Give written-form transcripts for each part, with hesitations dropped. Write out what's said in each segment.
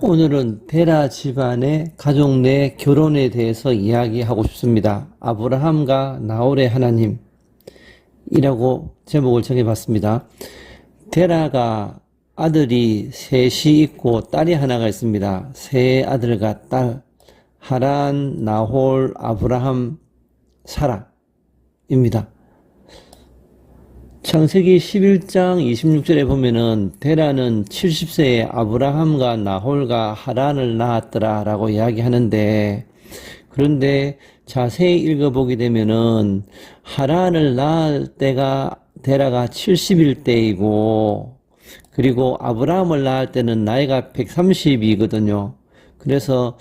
오늘은 데라 집안의 가족 내 결혼에 대해서 이야기하고 싶습니다. 아브라함과 나홀의 하나님이라고 제목을 정해봤습니다. 데라가 아들이 셋이 있고 딸이 하나가 있습니다. 세 아들과 딸, 하란, 나홀, 아브라함, 사라입니다. 창세기 11장 26절에 보면은 데라는 70세에 아브라함과 나홀과 하란을 낳았더라 라고 이야기하는데, 그런데 자세히 읽어보게 되면은 하란을 낳을 때가 데라가 70일 때이고, 그리고 아브라함을 낳을 때는 나이가 130이거든요. 그래서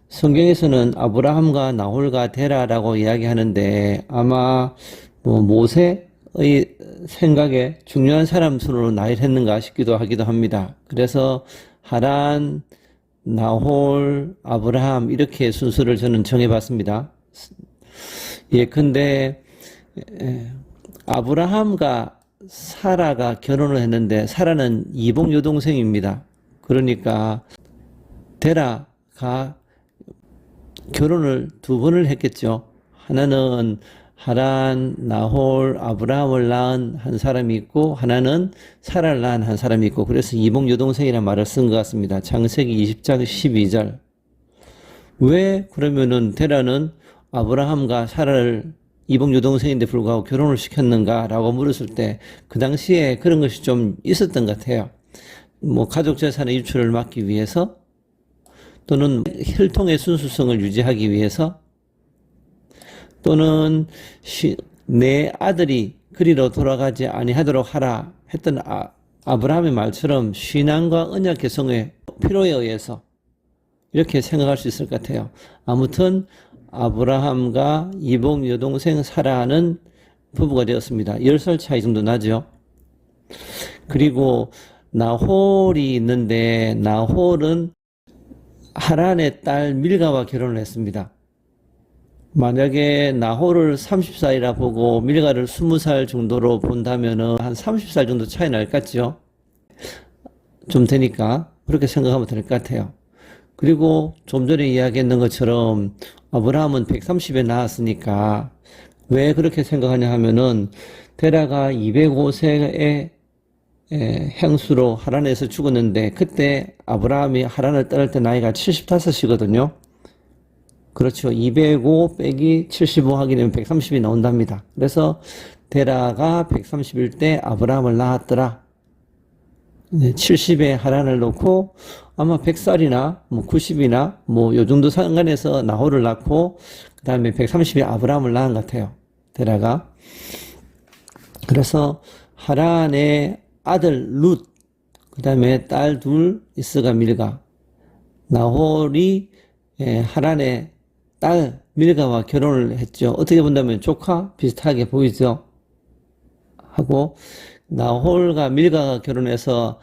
성경에서는 아브라함과 나홀과 데라라고 이야기하는데, 아마 모세의 생각에 중요한 사람 순으로 나이를 했는가 싶기도 하기도 합니다. 그래서 하란, 나홀, 아브라함 이렇게 순서를 저는 정해봤습니다. 근데 아브라함과 사라가 결혼을 했는데 사라는 이복 여동생입니다. 그러니까 데라가 결혼을 두 번을 했겠죠. 하나는 하란, 나홀, 아브라함을 낳은 한 사람이 있고, 하나는 사라를 낳은 한 사람이 있고, 그래서 이복 여동생이라는 말을 쓴 것 같습니다. 창세기 20장 12절. 왜 그러면은 데라는 아브라함과 사라를 이복 여동생인데 불구하고 결혼을 시켰는가라고 물었을 때, 그 당시에 그런 것이 좀 있었던 것 같아요. 가족 재산의 유출을 막기 위해서, 또는 혈통의 순수성을 유지하기 위해서, 또는 내 아들이 그리로 돌아가지 아니하도록 하라 했던 아브라함의 말처럼 신앙과 언약 개성의 필요에 의해서 이렇게 생각할 수 있을 것 같아요. 아무튼 아브라함과 이복 여동생 사라는 부부가 되었습니다. 10살 차이 정도 나죠. 그리고 나홀이 있는데 나홀은 하란의 딸 밀가와 결혼을 했습니다. 만약에 나홀을 30살이라 보고 밀가를 20살 정도로 본다면은 한 30살 정도 차이 날 것 같죠? 좀 되니까 그렇게 생각하면 될 것 같아요. 그리고 좀 전에 이야기했던 것처럼 아브라함은 130에 낳았으니까 왜 그렇게 생각하냐 하면은 데라가 205세의 행수로 하란에서 죽었는데 그때 아브라함이 하란을 떠날 때 나이가 75이거든요. 그렇죠. 205 빼기 75 하게 되면 130이 나온답니다. 그래서 데라가 130일 때 아브라함을 낳았더라. 70에 하란을 놓고 아마 100살이나 90이나 요 정도 상관에서 나홀을 낳고 그 다음에 130에 아브라함을 낳은 것 같아요. 데라가. 그래서 하란의 아들 룻, 그 다음에 딸 둘 이스가 밀가, 나홀이 하란의 딸 밀가와 결혼을 했죠. 어떻게 본다면 조카 비슷하게 보이죠. 하고 나홀과 밀가가 결혼해서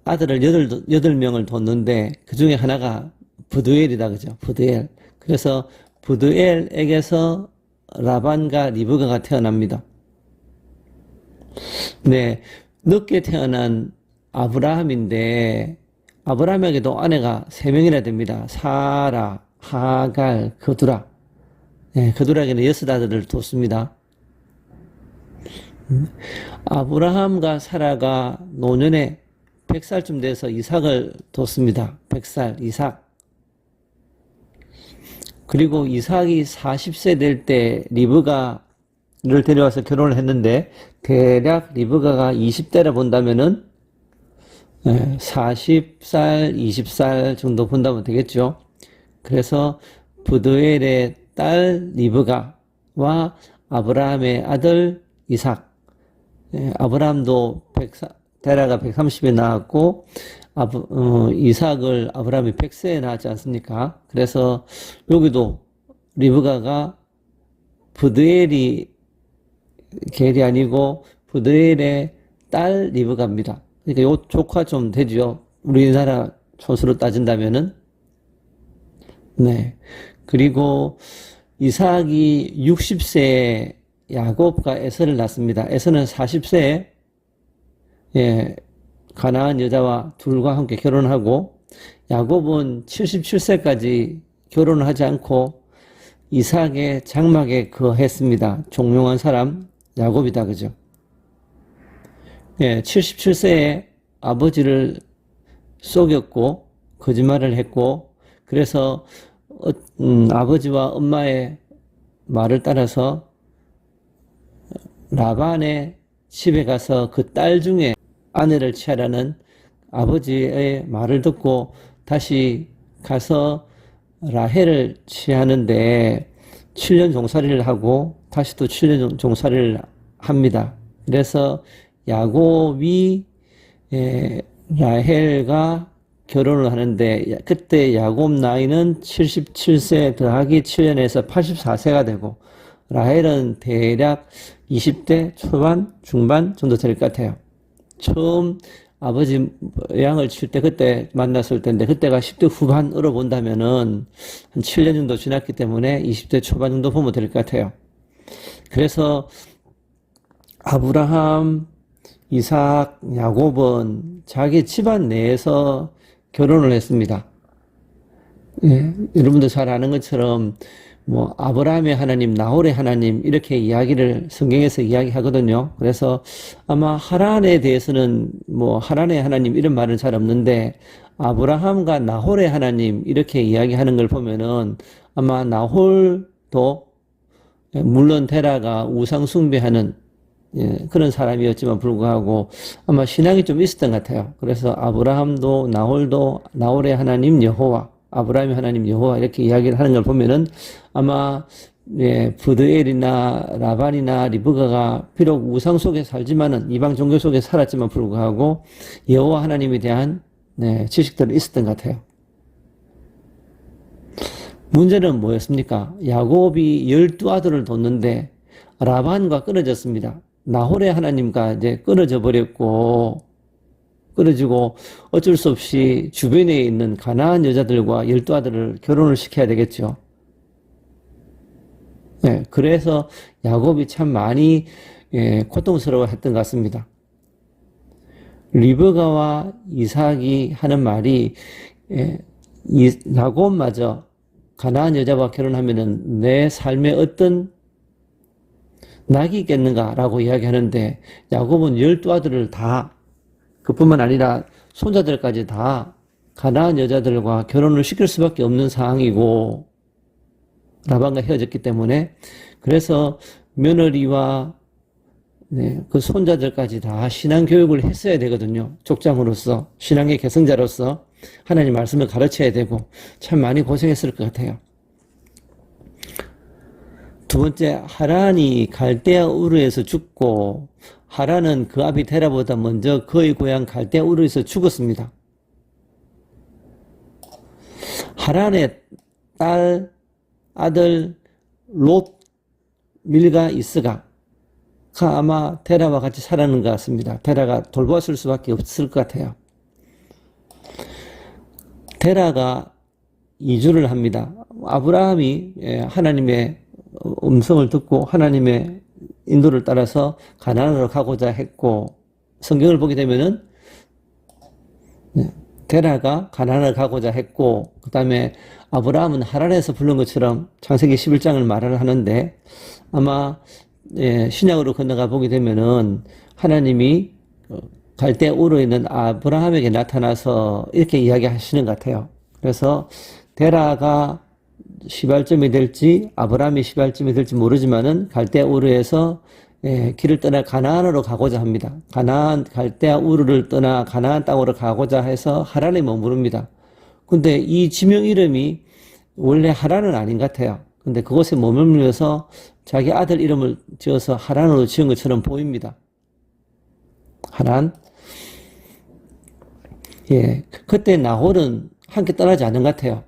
아들을 8명을 뒀는데 그 중에 하나가 부두엘이다 그죠. 부두엘. 그래서 부두엘에게서 라반과 리브가가 태어납니다. 네, 늦게 태어난 아브라함인데 아브라함에게도 아내가 3명이나 됩니다. 사라, 하갈, 그두라. 그두라에게는 6아들을 뒀습니다. 아브라함과 사라가 노년에 100살쯤 돼서 이삭을 뒀습니다. 100살 이삭. 그리고 이삭이 40세 될 때 리브가를 데려와서 결혼을 했는데 대략 리브가가 20대라 본다면은 40살, 20살 정도 본다면 되겠죠. 그래서 부두엘의 딸 리브가와 아브라함의 아들 이삭. 아브라함도 데라가 130에 낳았고 이삭을 아브라함이 100세에 낳았지 않습니까? 그래서 여기도 리브가가 부두엘이 겔이 아니고 부두엘의 딸 리브가입니다. 그러니까 요 조카 좀 되죠. 우리나라 촌수로 따진다면은. 네. 그리고 이삭이 60세에 야곱과 에서를 낳습니다. 에서는 40세에 가나안 여자와 둘과 함께 결혼하고 야곱은 77세까지 결혼을 하지 않고 이삭의 장막에 거했습니다. 종용한 사람 야곱이다. 그죠? 예, 77세에 아버지를 속였고 거짓말을 했고 그래서 아버지와 엄마의 말을 따라서 라반의 집에 가서 그 딸 중에 아내를 취하라는 아버지의 말을 듣고 다시 가서 라헬을 취하는데 7년 종살이를 하고 다시 또 7년 종살이를 합니다. 그래서 야곱이 라헬과 결혼을 하는데 그때 야곱 나이는 77세 더하기 7년에서 84세가 되고 라헬은 대략 20대 초반, 중반 정도 될 것 같아요. 처음 아버지 양을 칠 때 그때 만났을 때인데 그때가 10대 후반으로 본다면은 한 7년 정도 지났기 때문에 20대 초반 정도 보면 될 것 같아요. 그래서 아브라함, 이삭, 야곱은 자기 집안 내에서 결혼을 했습니다. 예, 여러분도 잘 아는 것처럼 뭐 아브라함의 하나님, 나홀의 하나님 이렇게 이야기를 성경에서 이야기하거든요. 그래서 아마 하란에 대해서는 뭐 하란의 하나님 이런 말은 잘 없는데 아브라함과 나홀의 하나님 이렇게 이야기하는 걸 보면은 아마 나홀도 물론 데라가 우상 숭배하는 그런 사람이었지만 불구하고 아마 신앙이 좀 있었던 것 같아요. 그래서 아브라함도 나홀도 나홀의 하나님 여호와, 아브라함의 하나님 여호와 이렇게 이야기를 하는 걸 보면은 아마 브드엘이나 라반이나 리브가가 비록 우상 속에 살지만은 이방 종교 속에 살았지만 불구하고 여호와 하나님에 대한 지식들은 있었던 것 같아요. 문제는 뭐였습니까? 야곱이 12아들을 뒀는데 라반과 끊어졌습니다. 나홀의 하나님과 이제 끊어져 버렸고, 끊어지고 어쩔 수 없이 주변에 있는 가나안 여자들과 12아들을 결혼을 시켜야 되겠죠. 네, 그래서 야곱이 참 많이 고통스러워 했던 것 같습니다. 리브가와 이삭이 하는 말이 야곱마저 가나안 여자와 결혼하면은 내 삶에 어떤 낙이 있겠는가라고 이야기하는데 야곱은 12아들을 다 그뿐만 아니라 손자들까지 다 가나안 여자들과 결혼을 시킬 수밖에 없는 상황이고 라반과 헤어졌기 때문에 그래서 며느리와 그 손자들까지 다 신앙 교육을 했어야 되거든요. 족장으로서 신앙의 계승자로서 하나님 말씀을 가르쳐야 되고 참 많이 고생했을 것 같아요. 두 번째, 하란이 갈대아 우르에서 죽고 하란은 그 아비 테라보다 먼저 그의 고향 갈대아 우르에서 죽었습니다. 하란의 딸, 아들 롯, 밀가, 이스가 아마 테라와 같이 살았는 것 같습니다. 테라가 돌보았을 수밖에 없을 것 같아요. 테라가 이주를 합니다. 아브라함이 하나님의 음성을 듣고 하나님의 인도를 따라서 가나안으로 가고자 했고 성경을 보게 되면은 데라가 가나안을 가고자 했고 그 다음에 아브라함은 하란에서 부른 것처럼 창세기 11장을 말을 하는데 아마 신약으로 건너가 보게 되면은 하나님이 갈대 우르에 있는 아브라함에게 나타나서 이렇게 이야기하시는 것 같아요. 그래서 데라가 시발점이 될지 아브라함이 시발점이 될지 모르지만은 갈대 우르에서 길을 떠나 가나안으로 가고자 합니다. 갈대아 우르를 떠나 가나안 땅으로 가고자 해서 하란에 머무릅니다. 근데 이 지명 이름이 원래 하란은 아닌 것 같아요. 근데 그곳에 머물면서 자기 아들 이름을 지어서 하란으로 지은 것처럼 보입니다. 하란. 그때 나홀은 함께 떠나지 않은 것 같아요.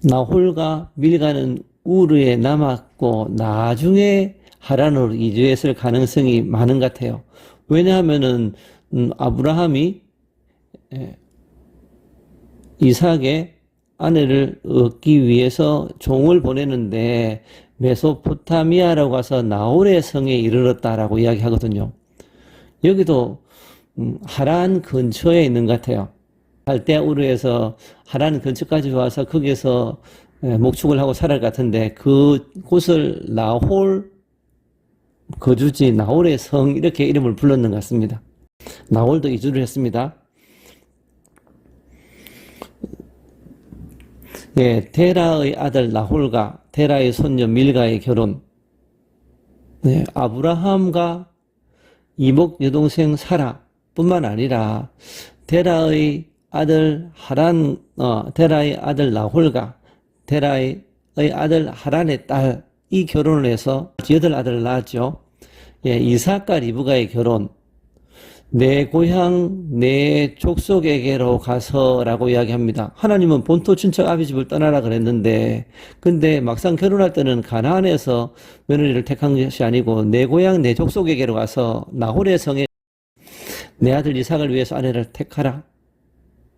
나홀과 밀가는 우르에 남았고 나중에 하란으로 이주했을 가능성이 많은 것 같아요. 왜냐하면은 아브라함이 이삭의 아내를 얻기 위해서 종을 보내는데 메소포타미아라고 가서 나홀의 성에 이르렀다라고 이야기하거든요. 여기도 하란 근처에 있는 것 같아요. 갈대아 우르에서 하란 근처까지 와서 거기에서 목축을 하고 살아갈 것 같은데 그 곳을 나홀 거주지 나홀의 성 이렇게 이름을 불렀는 것 같습니다. 나홀도 이주를 했습니다. 예, 데라의 아들 나홀과 데라의 손녀 밀가의 결혼. 네, 아브라함과 이복 여동생 사라뿐만 아니라 데라의 아들 데라의 아들 나홀과 데라의 아들 하란의 딸이 결혼을 해서 8아들을 낳았죠. 예, 이삭과 리브가의 결혼. 내 고향, 내 족속에게로 가서라고 이야기합니다. 하나님은 본토 친척 아비 집을 떠나라 그랬는데, 근데 막상 결혼할 때는 가나안에서 며느리를 택한 것이 아니고 내 고향, 내 족속에게로 가서 나홀의 성에 내 아들 이삭을 위해서 아내를 택하라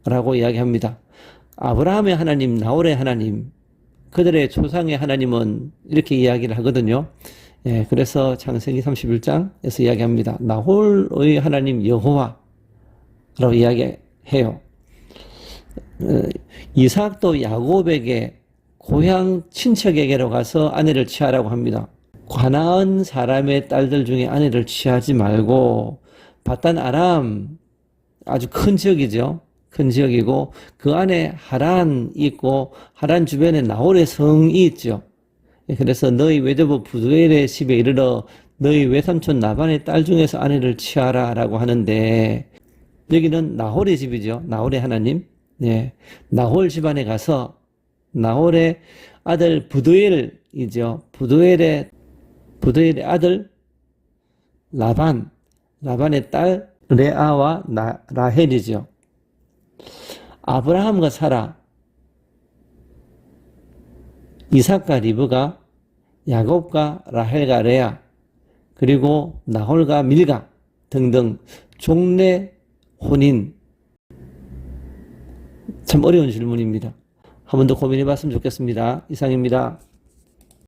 라고 이야기합니다. 아브라함의 하나님, 나홀의 하나님, 그들의 조상의 하나님은 이렇게 이야기를 하거든요. 예, 그래서 창세기 31장에서 이야기합니다. 나홀의 하나님 여호와라고 이야기해요. 이삭도 야곱에게 고향 친척에게로 가서 아내를 취하라고 합니다. 가나안 사람의 딸들 중에 아내를 취하지 말고 바단 아람 아주 큰 지역이죠. 큰 지역이고 그 안에 하란이 있고 하란 주변에 나홀의 성이 있죠. 그래서 너희 외조부 부두엘의 집에 이르러 너희 외삼촌 나반의 딸 중에서 아내를 취하라 라고 하는데 여기는 나홀의 집이죠. 나홀의 하나님. 예. 나홀 집안에 가서 나홀의 아들 부두엘이죠. 부두엘의 아들 라반의 딸 레아와 라헬이죠. 아브라함과 사라, 이삭과 리브가, 야곱과 라헬과 레아, 그리고 나홀과 밀가 등등 종래 혼인. 참 어려운 질문입니다. 한 번 더 고민해 봤으면 좋겠습니다. 이상입니다.